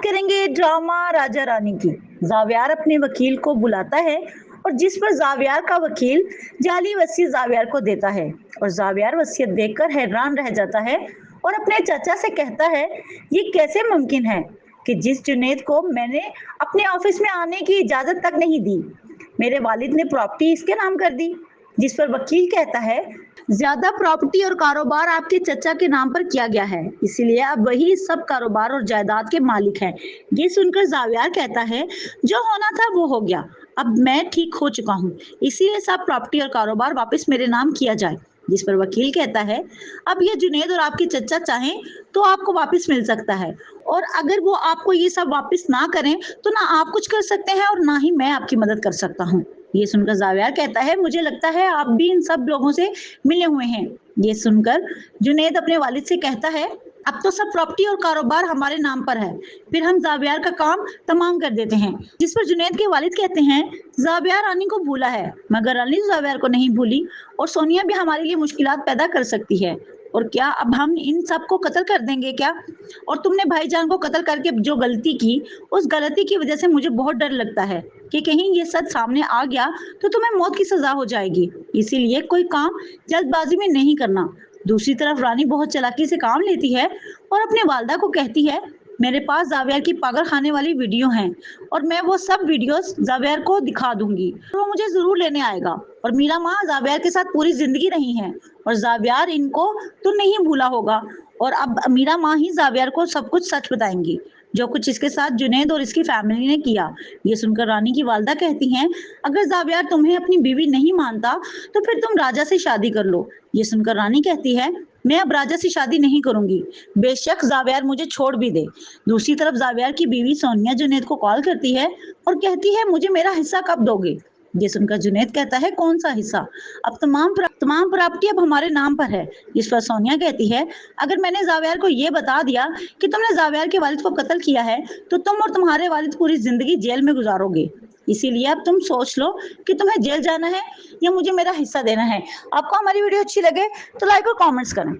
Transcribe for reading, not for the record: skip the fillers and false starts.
करेंगे ड्रामा राजा रानी की। जावियार अपने वकील को बुलाता है और जिस पर जावियार का वकील जाली वसीयत जावियार को देता है और जावियार वसीयत देखकर हैरान रह जाता है और अपने चाचा से कहता है, ये कैसे मुमकिन है कि जिस जुनैद को मैंने अपने ऑफिस में आने की इजाजत तक नहीं दी, मेरे वालिद ने प्रॉपर्टी इसके नाम कर दी। जिस पर वकील कहता है, ज्यादा प्रॉपर्टी और कारोबार आपके चचा के नाम पर किया गया है, इसीलिए अब वही सब कारोबार और जायदाद के मालिक हैं। ये सुनकर जावियार कहता है, जो होना था वो हो गया, अब मैं ठीक हो चुका हूँ, इसीलिए सब प्रॉपर्टी और कारोबार वापस मेरे नाम किया जाए। जिस पर वकील कहता है, अब ये जुनैद और आपके चचा चाहें तो आपको वापस मिल सकता है, और अगर वो आपको ये सब वापस ना करें तो ना आप कुछ कर सकते हैं और ना ही मैं आपकी मदद कर सकता हूँ। ये सुनकर जावियार कहता है, मुझे लगता है आप भी इन सब लोगों से मिले हुए हैं। ये सुनकर जुनैद अपने वालिद से कहता है, अब तो सब प्रॉपर्टी और कारोबार हमारे नाम पर है, फिर हम जावियार का काम तमाम कर देते हैं। जिस पर जुनैद के वालिद कहते हैं, जावियार रानी को भूला है मगर रानी जावियार को नहीं भूली, और सोनिया भी हमारे लिए मुश्किलात पैदा कर सकती है, और क्या अब हम इन सब को कत्ल कर देंगे क्या? और तुमने भाईजान को कत्ल करके जो गलती की, उस गलती की वजह से मुझे बहुत डर लगता है कि कहीं ये सच सामने आ गया तो तुम्हें मौत की सजा हो जाएगी, इसीलिए कोई काम जल्दबाजी में नहीं करना। दूसरी तरफ रानी बहुत चालाकी से काम लेती है और अपने वालदा को कहती है, मेरे पास जावियार की पागल खाने वाली वीडियो हैं और मैं वो सब वीडियोस जावियार को दिखा दूंगी, वो मुझे जरूर लेने आएगा। और मीरा माँ जावियार के साथ पूरी जिंदगी रही हैं और जावियार इनको तो नहीं भूला होगा, और अब मीरा माँ ही जावियार को सब कुछ सच बताएंगी, जो कुछ इसके साथ जुनैद और इसकी फैमिली ने किया। ये सुनकर रानी की वालदा कहती हैं, अगर जावियार तुम्हें अपनी बीवी नहीं मानता तो फिर तुम राजा से शादी कर लो। ये सुनकर रानी कहती है, मैं अब राजा से शादी नहीं करूंगी, बेशक जावियार मुझे छोड़ भी दे। दूसरी तरफ जावियार की बीवी सोनिया जुनैद को कॉल करती है और कहती है, मुझे मेरा हिस्सा कब दोगे? ये सुनकर जुनैद कहता है, कौन सा हिस्सा? अब तमाम प्रॉपर्टी अब हमारे नाम पर है। इस पर सोनिया कहती है, अगर मैंने जावियार को ये बता दिया कि तुमने जावियार के वालिद को कत्ल किया है तो तुम और तुम्हारे वालिद पूरी जिंदगी जेल में गुजारोगे, इसीलिए अब तुम सोच लो कि तुम्हें जेल जाना है या मुझे मेरा हिस्सा देना है। आपको हमारी वीडियो अच्छी लगे तो लाइक और कमेंट्स करें।